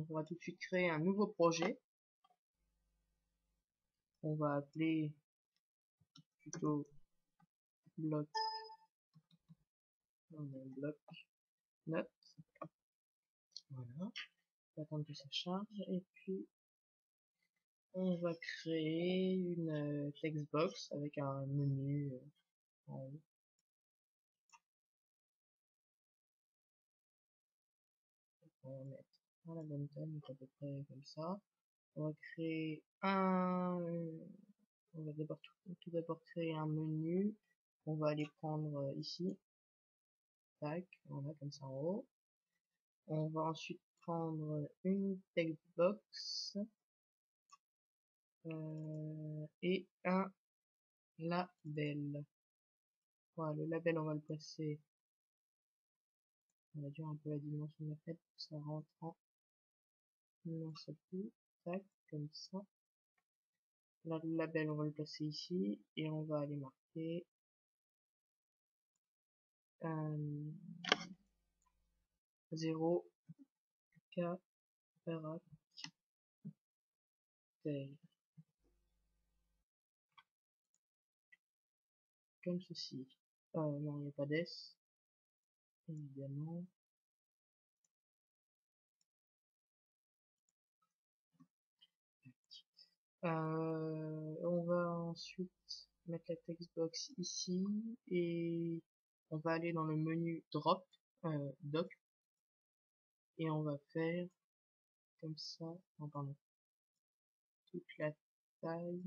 Donc on va tout de suite créer un nouveau projet. On va appeler plutôt bloc, bloc note. Voilà. On va attendre que ça charge et puis on va créer une textbox avec un menu en haut. On va mettre à la bonne taille, à peu près comme ça. On va créer on va d'abord tout d'abord créer un menu. On va aller prendre ici. Tac, voilà, comme ça en haut. On va ensuite prendre une textbox et un label. Voilà, le label, on va le placer. On va dire un peu la dimension de la tête pour que ça rentre en un seul coup. Tac, comme ça. Là, le label, on va le placer ici et on va aller marquer 0 caractère comme ceci. Non, il n'y a pas d'S, évidemment. On va ensuite mettre la textbox ici et on va aller dans le menu drop, doc, et on va faire comme ça, non pardon, toute la taille,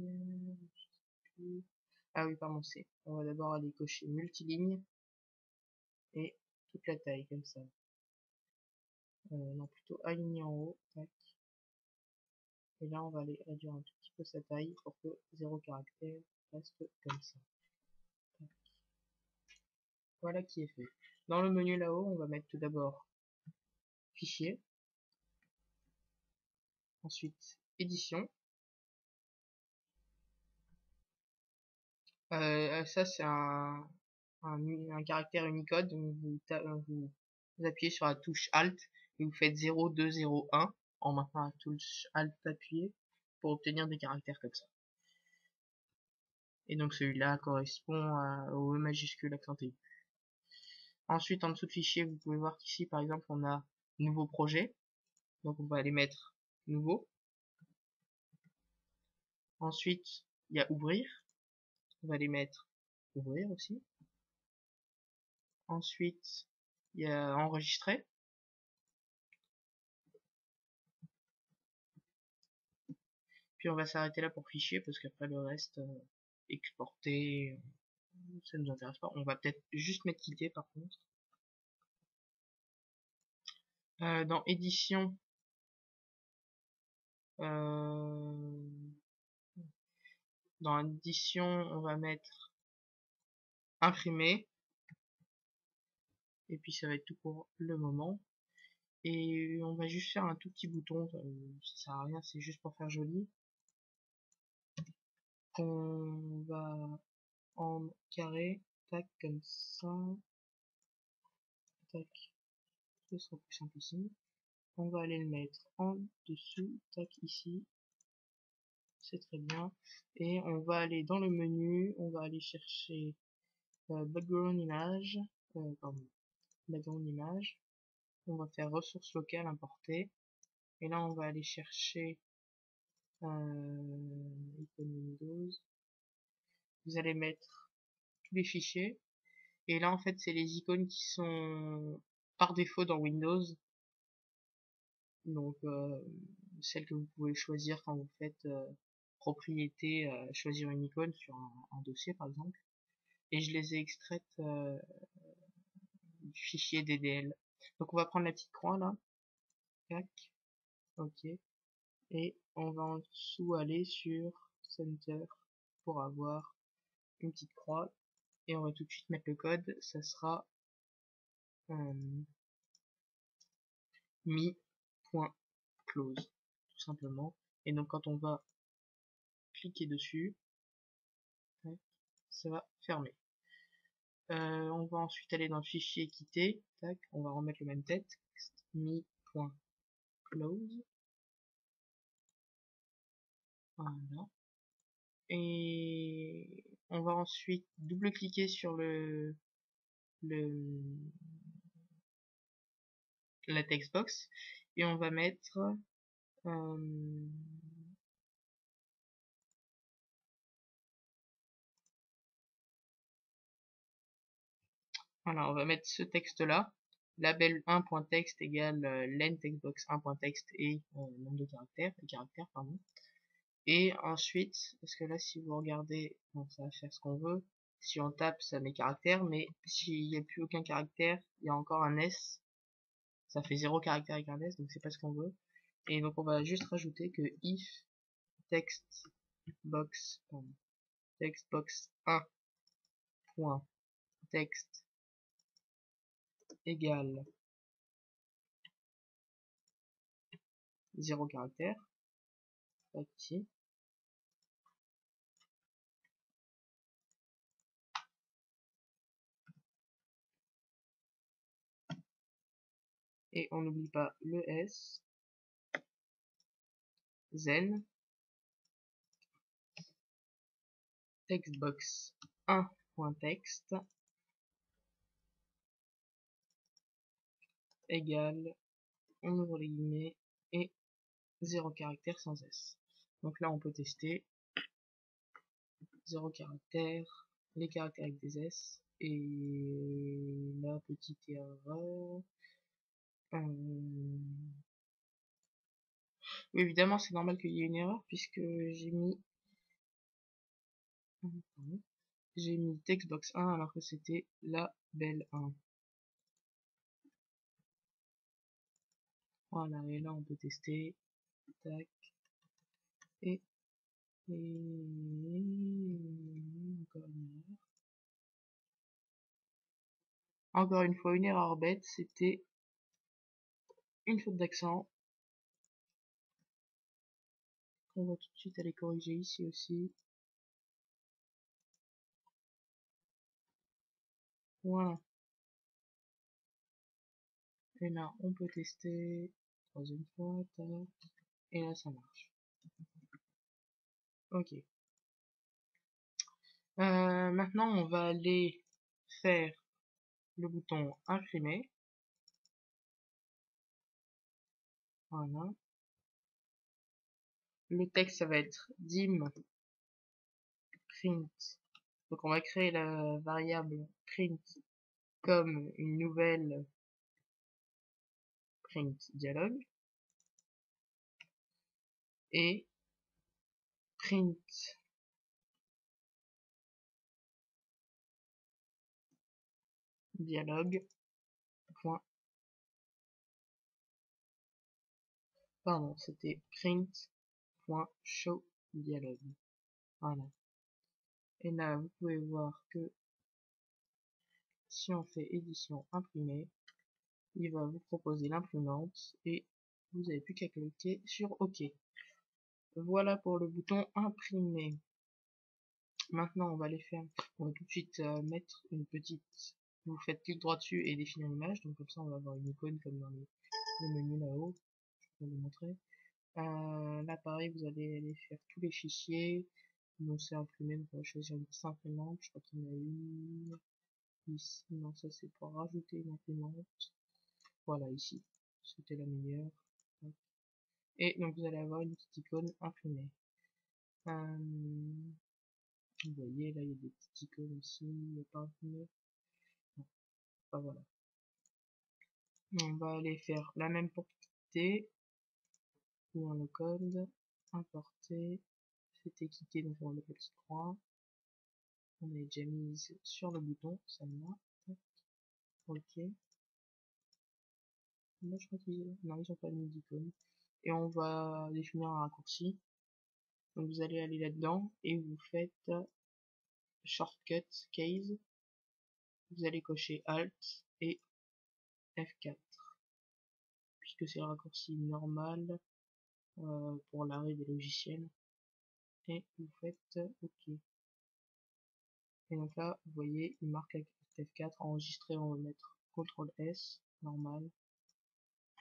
ah oui pardon c'est, on va d'abord aller cocher multiligne et toute la taille comme ça, non plutôt aligné en haut, tac. Et là on va aller réduire un tout petit peu sa taille pour que 0 caractère reste comme ça. Tac. Voilà qui est fait. Dans le menu là-haut, on va mettre tout d'abord fichier, ensuite édition. Ça c'est un caractère Unicode, donc vous appuyez sur la touche Alt et vous faites 0, 2, 0, 1 en maintenant la touche Alt appuyée pour obtenir des caractères comme ça. Et donc celui-là correspond au E majuscule accent aigu. Ensuite en dessous de fichier, vous pouvez voir qu'ici par exemple on a nouveau projet, donc on va aller mettre nouveau. Ensuite il y a ouvrir, on va aller mettre ouvrir aussi. Ensuite il y a enregistrer. Puis on va s'arrêter là pour fichier parce qu'après le reste exporter ça nous intéresse pas. On va peut-être juste mettre quitter par contre. Dans édition dans édition on va mettre imprimer et puis ça va être tout pour le moment et on va juste faire un tout petit bouton, ça sert à rien, c'est juste pour faire joli, qu'on va en carré, tac comme ça, tac, ce sera plus simple ici. On va aller le mettre en dessous, tac ici, c'est très bien, et on va aller dans le menu, on va aller chercher background image, pardon, background image, on va faire ressources locales importer, et là on va aller chercher icône Windows, vous allez mettre tous les fichiers, et là en fait c'est les icônes qui sont par défaut dans Windows, donc celles que vous pouvez choisir quand vous faites propriété, choisir une icône sur un dossier par exemple, et je les ai extraites du fichier DDL. Donc on va prendre la petite croix là, tac, ok, et on va en dessous aller sur Center pour avoir une petite croix, et on va tout de suite mettre le code, ça sera mi.close tout simplement, et donc quand on va cliquer dessus, ça va fermer. On va ensuite aller dans le fichier quitter, tac, on va remettre le même texte, mi.close, close. Voilà. Et on va ensuite double-cliquer sur la textbox et on va mettre voilà, on va mettre ce texte là, label 1.text égale len textbox 1.text et nombre de caractères, pardon. Et ensuite, parce que là si vous regardez, bon, ça va faire ce qu'on veut, si on tape ça met caractère, mais s'il n'y a plus aucun caractère, il y a encore un S, ça fait 0 caractère avec un S, donc c'est pas ce qu'on veut. Et donc on va juste rajouter que if textbox 1.text égale 0 caractère, ici, et on n'oublie pas le S, then textbox 1.text égale, on ouvre les guillemets, et 0 caractère sans S. Donc là on peut tester 0 caractère, les caractères avec des S, et la petite erreur. Oui, évidemment c'est normal qu'il y ait une erreur puisque j'ai mis textbox 1 alors que c'était label 1. Voilà, et là on peut tester. Tac. Et encore une fois une erreur bête, c'était une faute d'accent. On va tout de suite aller corriger ici aussi. Voilà. Et là on peut tester. Troisième fois, tac. Et là ça marche. Ok. Maintenant on va aller faire le bouton imprimer. Voilà. Le texte ça va être dim print. Donc on va créer la variable print comme une nouvelle print dialogue et print dialogue point, pardon, c'était print point show dialogue. Voilà. Et là vous pouvez voir que si on fait édition imprimée, il va vous proposer l'imprimante et vous n'avez plus qu'à cliquer sur OK. Voilà pour le bouton imprimer. Maintenant on va on va tout de suite mettre une petite, vous faites clic droit dessus et définir l'image, donc comme ça on va avoir une icône comme dans le menu là-haut, je vais vous montrer. Là pareil, vous allez aller faire tous les fichiers, donc c'est imprimé, donc on va choisir une petite imprimante, je crois qu'il y en a une ici, non ça c'est pour rajouter une imprimante, voilà ici, c'était la meilleure, et donc vous allez avoir une petite icône imprimée. Vous voyez là il y a des petites icônes ici, il n'y a pas imprimé, enfin voilà. On va aller faire la même pour quitter, dans le code, importer, c'était quitter, donc on va mettre la petite croix. On est déjà mise sur le bouton, celle-là. Ok. Là, je crois non, ils ont pas mis d'icône. Et on va définir un raccourci. Donc vous allez aller là-dedans et vous faites shortcut case. Vous allez cocher Alt et F4. Puisque c'est le raccourci normal pour l'arrêt des logiciels. Et vous faites OK. Et donc là, vous voyez, il marque avec F4 enregistré, on va mettre CTRL S, normal.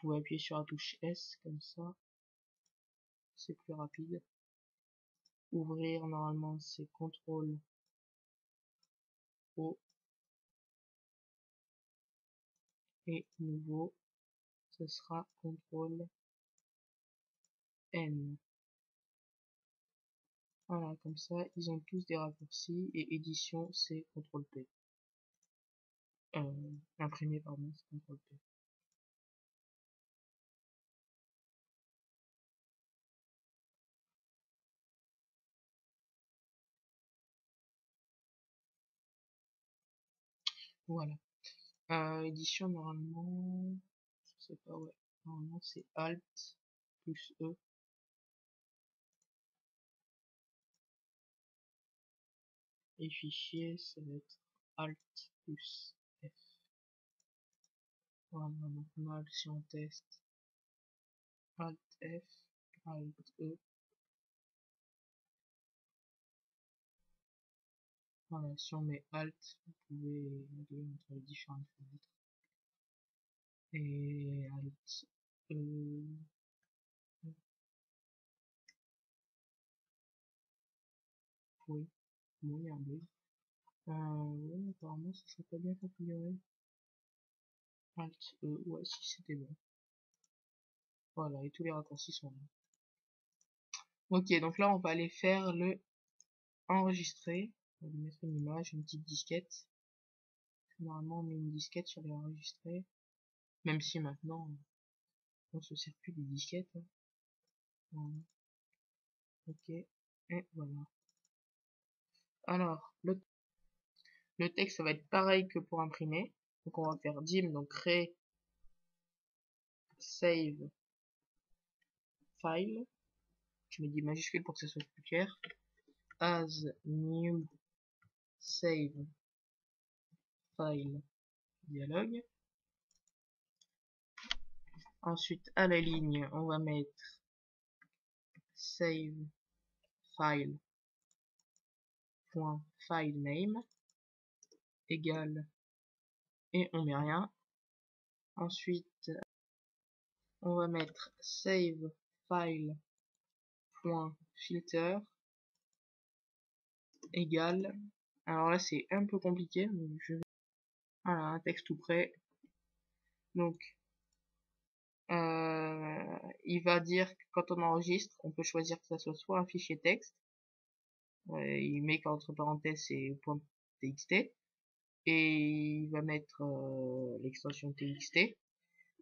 pouvez appuyer sur la touche S comme ça, c'est plus rapide. Ouvrir, normalement c'est CTRL O, et nouveau ce sera CTRL N. Voilà, comme ça ils ont tous des raccourcis, et édition c'est CTRL P. Imprimer, pardon, c'est CTRL P. Voilà. Édition, normalement, je sais pas, ouais. Normalement, c'est Alt plus E. Et fichier, ça va être Alt plus F. Voilà, donc mal si on teste. Alt F, Alt E. Voilà, si on met Alt, vous pouvez aller entre les différentes fenêtres. Et Alt E. Oui, bon, il y a un bug. Ouais, apparemment, ça serait pas bien configuré. Alt E, ouais, si c'était bon. Voilà, et tous les raccourcis sont là. Ok, donc là, on va aller faire le enregistrer. On va lui mettre une image, une petite disquette. Normalement, on met une disquette sur les enregistrés. Même si maintenant, on se sert plus des disquettes. Hein. Voilà. Ok, et voilà. Alors, le texte, ça va être pareil que pour imprimer. Donc, on va faire dim, donc créer, save, file. Je mets des majuscules pour que ça soit plus clair. As new save file dialogue. Ensuite, à la ligne, on va mettre save file .file name égale, et on met rien. Ensuite, on va mettre save file .filter égale, alors là c'est un peu compliqué, mais voilà, un texte tout prêt. Donc il va dire que quand on enregistre, on peut choisir que ça soit un fichier texte, il met qu'entre parenthèses c'est .txt, et il va mettre l'extension txt,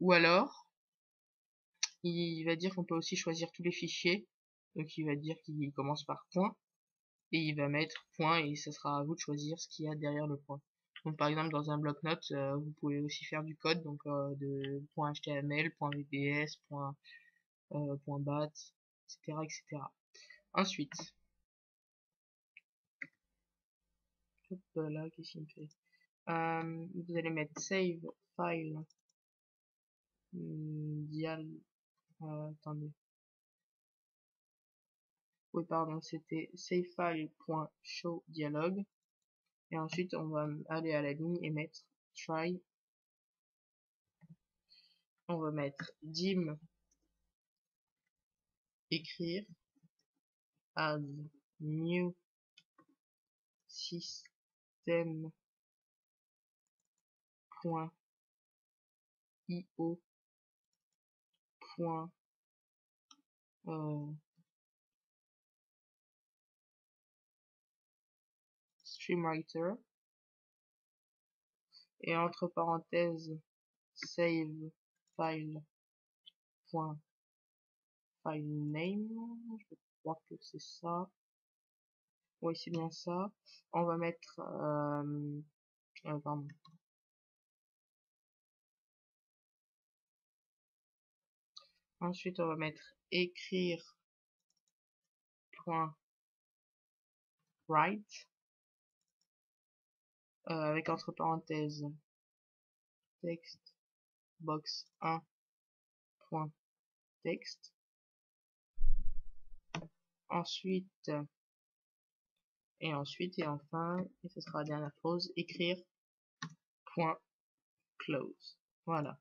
ou alors il va dire qu'on peut aussi choisir tous les fichiers, donc il va dire qu'il commence par point, et il va mettre point, et ce sera à vous de choisir ce qu'il y a derrière le point. Donc par exemple dans un bloc-notes, vous pouvez aussi faire du code, donc de .html, .vps, .bat, etc., etc. Ensuite, hop là, qu'est-ce qu'il me fait, vous allez mettre save file dial, attendez, oui pardon, c'était save file.show dialogue, et ensuite on va aller à la ligne et mettre try. On va mettre dim écrire as new system.io streamwriter, et entre parenthèses save file name, je crois que c'est ça, oui c'est bien ça. On va mettre pardon, ensuite on va mettre écrire .write, avec entre parenthèses texte box 1 texte. Ensuite, et enfin, et ce sera la dernière pause, écrire .close. Voilà.